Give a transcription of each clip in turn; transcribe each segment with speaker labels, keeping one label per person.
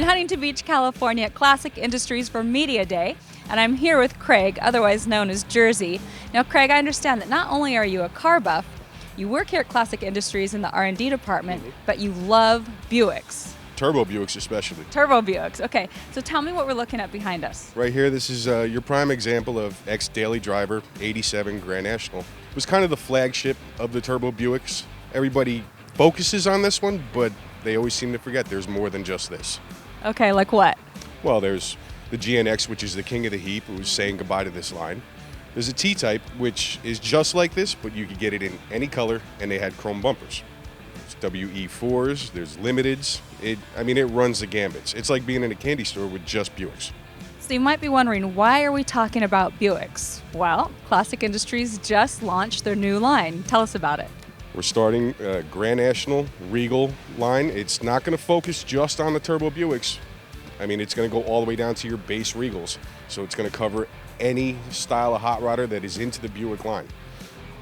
Speaker 1: in Huntington Beach, California at Classic Industries for Media Day, and I'm here with Craig, otherwise known as Jersey. Now, Craig, I understand that not only are you a car buff, you work here at Classic Industries in the R&D department, but you love Buicks.
Speaker 2: Turbo Buicks especially.
Speaker 1: Turbo Buicks, okay. So tell me what we're looking at behind us.
Speaker 2: Right here, this is your prime example of ex-daily driver, 87 Grand National. It was kind of the flagship of the Turbo Buicks. Everybody focuses on this one, but they always seem to forget there's more than just this.
Speaker 1: Okay, like what?
Speaker 2: Well, there's the GNX, which is the king of the heap, who's saying goodbye to this line. There's a T-Type, which is just like this, but you could get it in any color, and they had chrome bumpers. There's WE4s, there's Limiteds. It runs the gambits. It's like being in a candy store with just Buicks.
Speaker 1: So you might be wondering, why are we talking about Buicks? Well, Classic Industries just launched their new line. Tell us about it.
Speaker 2: We're starting Grand National Regal line. It's not going to focus just on the Turbo Buicks. It's going to go all the way down to your base Regals. So it's going to cover any style of hot rodder that is into the Buick line.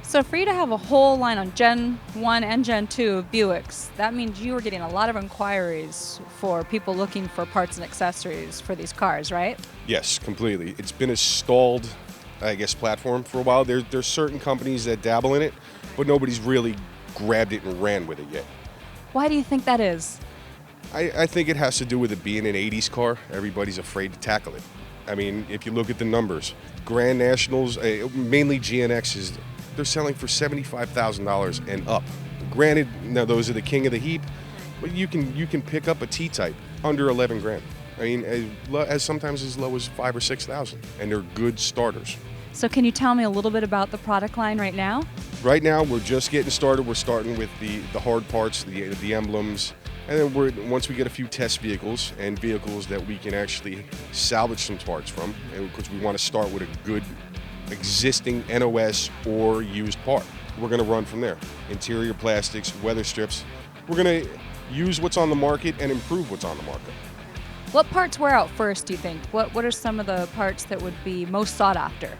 Speaker 1: So for you to have a whole line on Gen 1 and Gen 2 of Buicks, that means you were getting a lot of inquiries for people looking for parts and accessories for these cars, right?
Speaker 2: Yes, completely. It's been a stalled, platform for a while. There's certain companies that dabble in it, but nobody's really grabbed it and ran with it yet.
Speaker 1: Why do you think that is?
Speaker 2: I think it has to do with it being an 80s car. Everybody's afraid to tackle it. If you look at the numbers, Grand Nationals, mainly GNXs, they're selling for $75,000 and up. Granted, now those are the king of the heap, but you can pick up a T-Type under 11 grand. As sometimes as low as 5,000 or 6,000, and they're good starters.
Speaker 1: So can you tell me a little bit about the product line right now?
Speaker 2: Right now, we're just getting started. We're starting with the hard parts, the emblems, and then once we get a few test vehicles and vehicles that we can actually salvage some parts from, because we want to start with a good existing NOS or used part. We're going to run from there. Interior plastics, weather strips. We're going to use what's on the market and improve what's on the market.
Speaker 1: What parts wear out first, do you think? What are some of the parts that would be most sought after?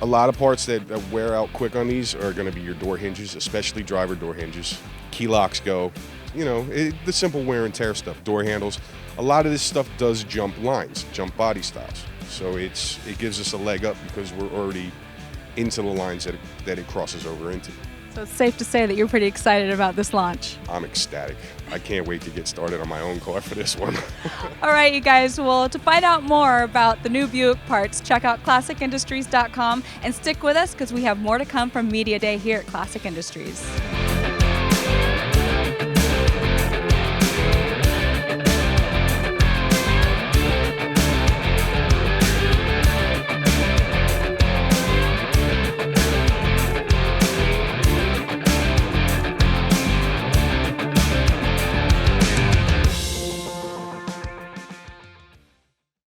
Speaker 2: A lot of parts that wear out quick on these are going to be your door hinges, especially driver door hinges. Key locks go, the simple wear and tear stuff, door handles. A lot of this stuff does jump lines, jump body styles. So it gives us a leg up because we're already into the lines that it crosses over into.
Speaker 1: So it's safe to say that you're pretty excited about this launch.
Speaker 2: I'm ecstatic. I can't wait to get started on my own car for this one.
Speaker 1: All right, you guys. Well, to find out more about the new Buick parts, check out ClassicIndustries.com and stick with us because we have more to come from Media Day here at Classic Industries.